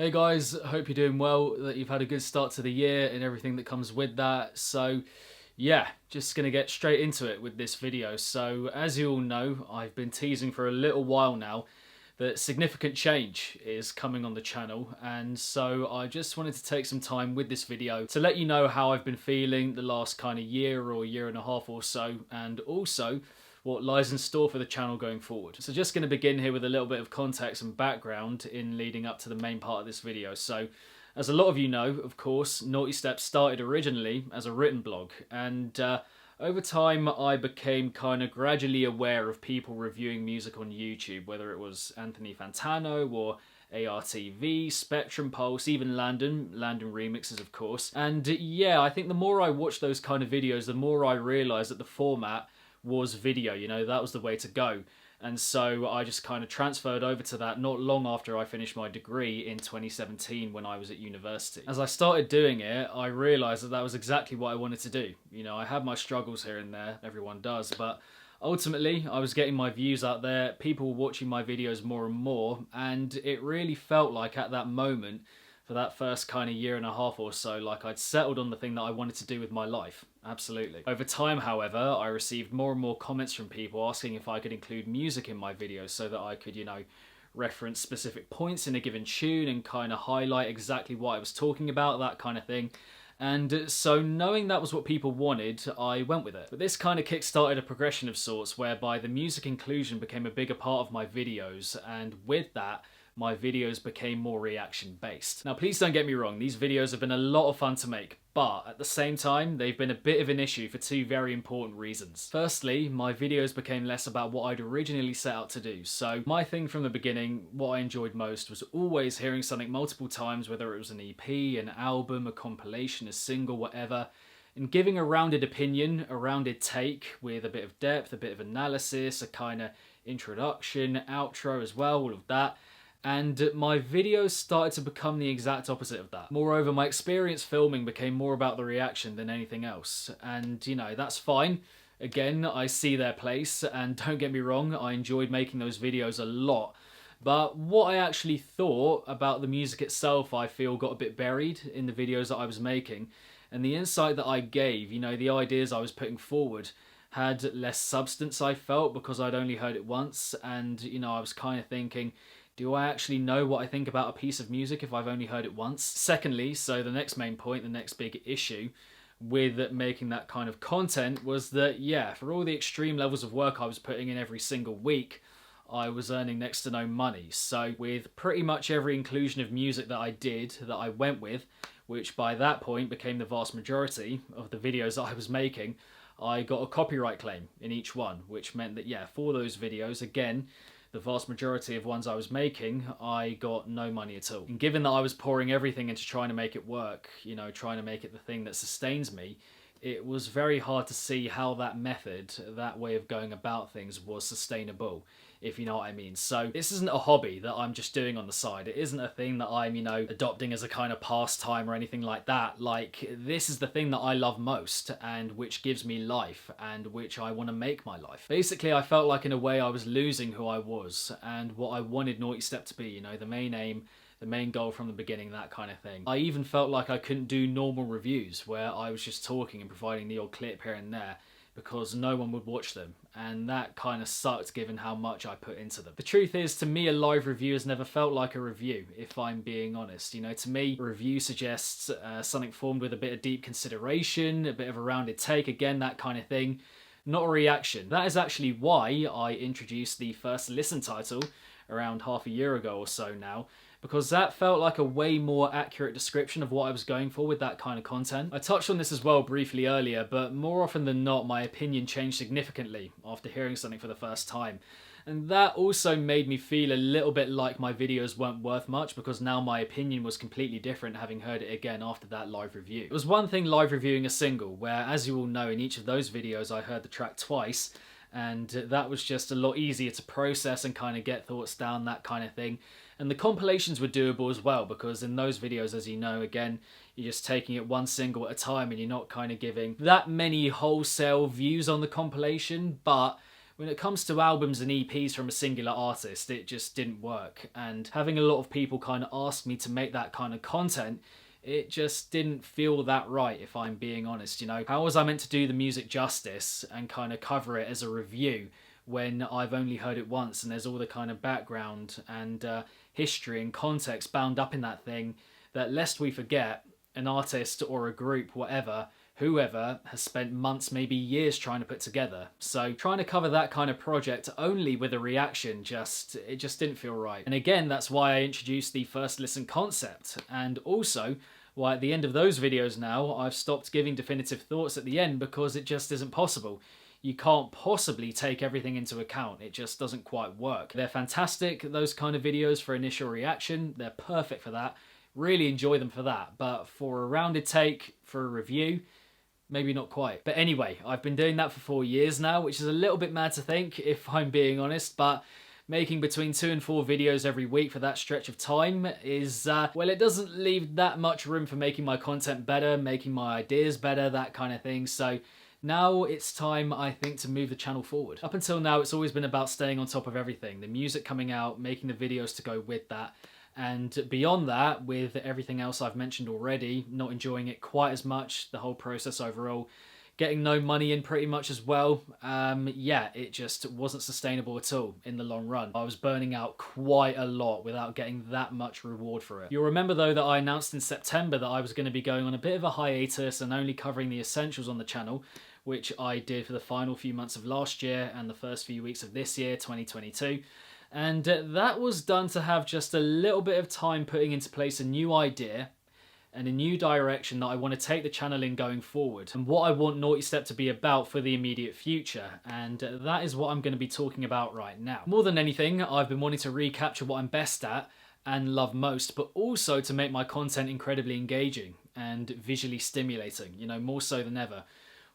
Hey guys, hope you're doing well, that you've had a good start to the year and everything that comes with that. So yeah, just gonna get straight into it with this video. So as you all know, I've been teasing for a little while now that significant change is coming on the channel, and so I just wanted to take some time with this video to let you know how I've been feeling the last kind of year or year and a half or so, and also what lies in store for the channel going forward. So just going to begin here with a little bit of context and background in leading up to the main part of this video. So as a lot of you know, of course, Nawtystep started originally as a written blog, and over time I became kind of gradually aware of people reviewing music on YouTube, whether it was Anthony Fantano or ARTV, Spectrum Pulse, even Landon remixes of course. And yeah, I think the more I watched those kind of videos, the more I realised that the format was video, you know, that was the way to go. And so I just kind of transferred over to that not long after I finished my degree in 2017 when I was at university. As I started doing it, I realised that that was exactly what I wanted to do. You know, I had my struggles here and there, everyone does, but ultimately I was getting my views out there, people were watching my videos more and more, and it really felt like at that moment, for that first kind of year and a half or so, like I'd settled on the thing that I wanted to do with my life. Absolutely. Over time, however, I received more and more comments from people asking if I could include music in my videos so that I could, you know, reference specific points in a given tune and kind of highlight exactly what I was talking about, that kind of thing. And so knowing that was what people wanted, I went with it. But this kind of kick-started a progression of sorts whereby the music inclusion became a bigger part of my videos, and with that, my videos became more reaction based. Now please don't get me wrong, these videos have been a lot of fun to make, but at the same time they've been a bit of an issue for two very important reasons. Firstly, my videos became less about what I'd originally set out to do. So my thing from the beginning, what I enjoyed most, was always hearing something multiple times, whether it was an EP, an album, a compilation, a single, whatever, and giving a rounded opinion, a rounded take with a bit of depth, a bit of analysis, a kind of introduction, outro as well, all of that. And my videos started to become the exact opposite of that. Moreover, my experience filming became more about the reaction than anything else. And, you know, that's fine. Again, I see their place, and don't get me wrong, I enjoyed making those videos a lot. But what I actually thought about the music itself, I feel, got a bit buried in the videos that I was making. And the insight that I gave, you know, the ideas I was putting forward, had less substance, I felt, because I'd only heard it once. And, you know, I was kind of thinking, do I actually know what I think about a piece of music if I've only heard it once? Secondly, so the next main point, the next big issue with making that kind of content was that, yeah, for all the extreme levels of work I was putting in every single week, I was earning next to no money. So with pretty much every inclusion of music that I did, that I went with, which by that point became the vast majority of the videos that I was making, I got a copyright claim in each one, which meant that, yeah, for those videos, again, the vast majority of ones I was making, I got no money at all. And given that I was pouring everything into trying to make it work, you know, trying to make it the thing that sustains me, it was very hard to see how that method, that way of going about things, was sustainable, if you know what I mean. So this isn't a hobby that I'm just doing on the side. It isn't a thing that I'm, you know, adopting as a kind of pastime or anything like that. Like, this is the thing that I love most, and which gives me life, and which I want to make my life. Basically, I felt like in a way I was losing who I was and what I wanted Nawtystep to be, you know, the main aim, the main goal from the beginning, that kind of thing. I even felt like I couldn't do normal reviews where I was just talking and providing the odd clip here and there, because no one would watch them, and that kind of sucked given how much I put into them. The truth is, to me, a live review has never felt like a review, if I'm being honest. You know, to me, a review suggests something formed with a bit of deep consideration, a bit of a rounded take, again, that kind of thing, not a reaction. That is actually why I introduced the first listen title around half a year ago or so now, because that felt like a way more accurate description of what I was going for with that kind of content. I touched on this as well briefly earlier, but more often than not, my opinion changed significantly after hearing something for the first time. And that also made me feel a little bit like my videos weren't worth much, because now my opinion was completely different having heard it again after that live review. It was one thing live reviewing a single, where, as you all know, in each of those videos I heard the track twice, and that was just a lot easier to process and kind of get thoughts down, that kind of thing. And the compilations were doable as well, because in those videos, as you know, again, you're just taking it one single at a time and you're not kind of giving that many wholesale views on the compilation. But when it comes to albums and EPs from a singular artist, it just didn't work. And having a lot of people kind of ask me to make that kind of content, it just didn't feel that right, if I'm being honest. You know, how was I meant to do the music justice and kind of cover it as a review when I've only heard it once and there's all the kind of background and history and context bound up in that thing that, lest we forget, an artist or a group, whatever, whoever, has spent months, maybe years trying to put together. So trying to cover that kind of project only with a reaction, it just didn't feel right. And again, that's why I introduced the first listen concept, and also why at the end of those videos now I've stopped giving definitive thoughts at the end, because it just isn't possible. You can't possibly take everything into account. It just doesn't quite work. They're fantastic, those kind of videos, for initial reaction. They're perfect for that. Really enjoy them for that. But for a rounded take, for a review, maybe not quite. But anyway, I've been doing that for 4 years now, which is a little bit mad to think, if I'm being honest, but making between 2 and 4 videos every week for that stretch of time is, well, it doesn't leave that much room for making my content better, making my ideas better, that kind of thing. So now it's time, I think, to move the channel forward. Up until now, it's always been about staying on top of everything. The music coming out, making the videos to go with that. And beyond that, with everything else I've mentioned already, not enjoying it quite as much, the whole process overall, getting no money in pretty much as well, yeah, it just wasn't sustainable at all in the long run. I was burning out quite a lot without getting that much reward for it. You'll remember though that I announced in September that I was going to be going on a bit of a hiatus and only covering the essentials on the channel, which I did for the final few months of last year and the first few weeks of this year, 2022. And that was done to have just a little bit of time putting into place a new idea and a new direction that I want to take the channel in going forward, and what I want Nawtystep to be about for the immediate future, and that is what I'm going to be talking about right now. More than anything, I've been wanting to recapture what I'm best at and love most, but also to make my content incredibly engaging and visually stimulating, you know, more so than ever.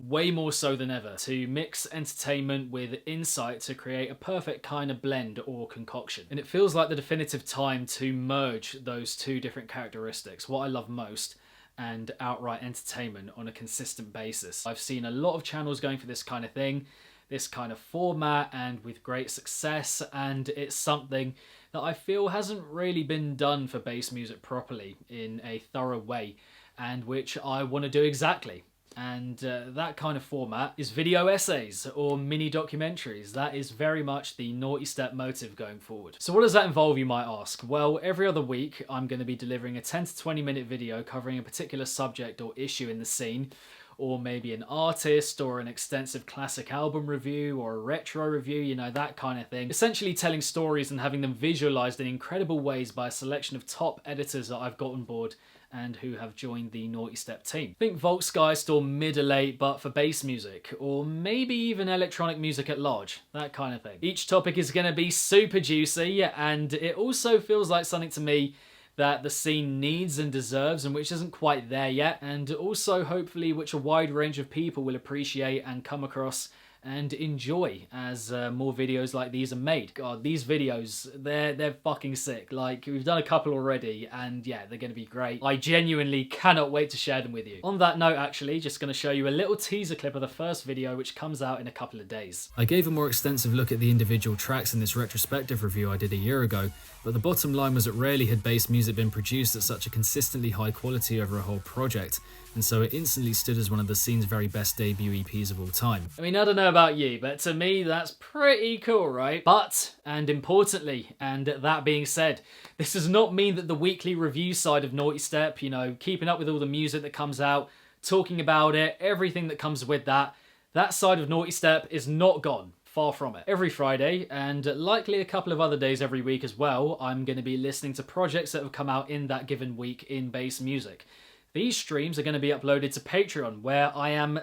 Way more so than ever, to mix entertainment with insight to create a perfect kind of blend or concoction. And it feels like the definitive time to merge those two different characteristics, what I love most and outright entertainment, on a consistent basis. I've seen a lot of channels going for this kind of thing, this kind of format, and with great success, and it's something that I feel hasn't really been done for bass music properly in a thorough way, and which I want to do exactly. And that kind of format is video essays or mini documentaries. That is very much the Nawtystep motive going forward. So what does that involve, you might ask? Well, every other week I'm going to be delivering a 10 to 20 minute video covering a particular subject or issue in the scene, or maybe an artist, or an extensive classic album review, or a retro review, you know, that kind of thing. Essentially telling stories and having them visualized in incredible ways by a selection of top editors that I've got on board and who have joined the Nawtystep team. Think Volksgeist or Middle 8, but for bass music, or maybe even electronic music at large, that kind of thing. Each topic is going to be super juicy, and it also feels like something to me that the scene needs and deserves, and which isn't quite there yet, and also hopefully which a wide range of people will appreciate and come across and enjoy as more videos like these are made. God, these videos, they're fucking sick. Like, we've done a couple already, and yeah, they're going to be great. I genuinely cannot wait to share them with you. On that note, actually, just going to show you a little teaser clip of the first video, which comes out in a couple of days. I gave a more extensive look at the individual tracks in this retrospective review I did a year ago, but the bottom line was that rarely had bass music been produced at such a consistently high quality over a whole project, and so it instantly stood as one of the scene's very best debut EPs of all time. I mean, I don't know about you, but to me that's pretty cool, right? But, and importantly, and that being said, this does not mean that the weekly review side of Nawtystep, you know, keeping up with all the music that comes out, talking about it, everything that comes with that, that side of Nawtystep is not gone. Far from it. Every Friday, and likely a couple of other days every week as well, I'm going to be listening to projects that have come out in that given week in bass music. These streams are going to be uploaded to Patreon, where I am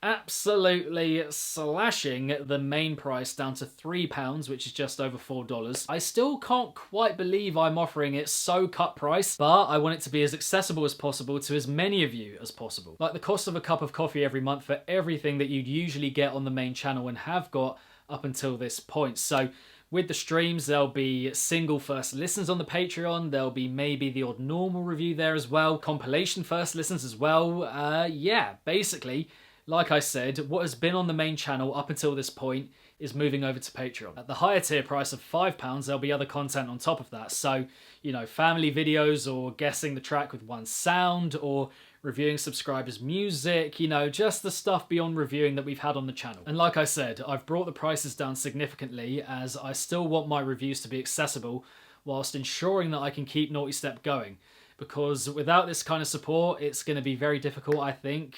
absolutely slashing the main price down to £3, which is just over $4. I still can't quite believe I'm offering it so cut price, but I want it to be as accessible as possible to as many of you as possible. Like the cost of a cup of coffee every month for everything that you'd usually get on the main channel and have got up until this point. So with the streams, there'll be single first listens on the Patreon, there'll be maybe the odd normal review there as well, compilation first listens as well. Yeah, basically, Like I said, what has been on the main channel up until this point is moving over to Patreon. At the higher tier price of £5, there'll be other content on top of that. So, you know, family videos, or guessing the track with one sound, or reviewing subscribers' music, you know, just the stuff beyond reviewing that we've had on the channel. And like I said, I've brought the prices down significantly, as I still want my reviews to be accessible whilst ensuring that I can keep Nawtystep going. Because without this kind of support, it's going to be very difficult, I think,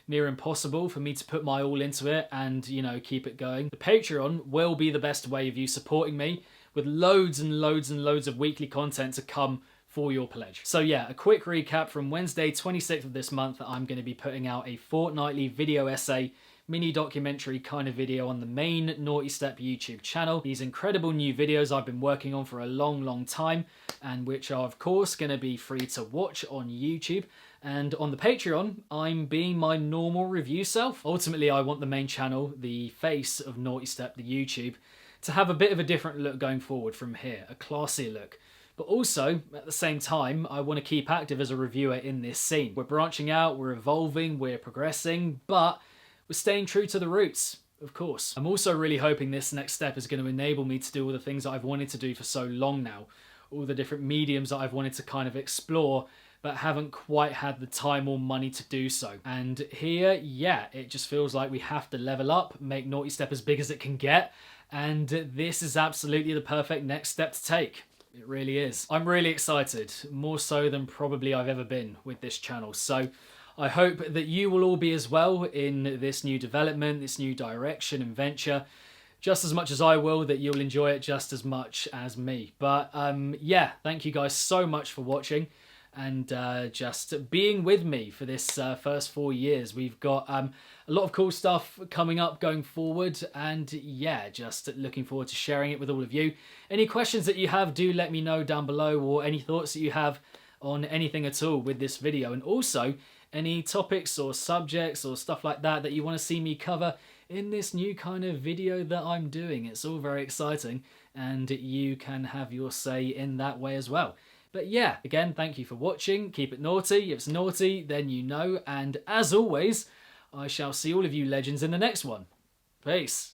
near impossible for me to put my all into it and, you know, keep it going. The Patreon will be the best way of you supporting me, with loads and loads and loads of weekly content to come for your pledge. So yeah, a quick recap: from Wednesday 26th of this month, I'm going to be putting out a fortnightly video essay, mini documentary kind of video on the main Nawtystep YouTube channel. These incredible new videos I've been working on for a long time, and which are of course going to be free to watch on YouTube. And on the Patreon, I'm being my normal review self. Ultimately, I want the main channel, the face of Nawtystep, the YouTube, to have a bit of a different look going forward from here, a classier look. But also, at the same time, I want to keep active as a reviewer in this scene. We're branching out, we're evolving, we're progressing, but we're staying true to the roots, of course. I'm also really hoping this next step is going to enable me to do all the things that I've wanted to do for so long now. All the different mediums that I've wanted to kind of explore, but haven't quite had the time or money to do so. And here, yeah, it just feels like we have to level up, make Nawtystep as big as it can get, and this is absolutely the perfect next step to take. It really is. I'm really excited, more so than probably I've ever been with this channel. So I hope that you will all be as well in this new development, this new direction and venture. Just as much as I will, that you'll enjoy it just as much as me. But yeah, thank you guys so much for watching and just being with me for this first 4 years. We've got a lot of cool stuff coming up going forward, and yeah, just looking forward to sharing it with all of you. Any questions that you have, do let me know down below, or any thoughts that you have on anything at all with this video, and also any topics or subjects or stuff like that that you want to see me cover in this new kind of video that I'm doing. It's all very exciting, and you can have your say in that way as well. But yeah, again, thank you for watching. Keep it naughty. If it's naughty, then you know. And as always, I shall see all of you legends in the next one. Peace.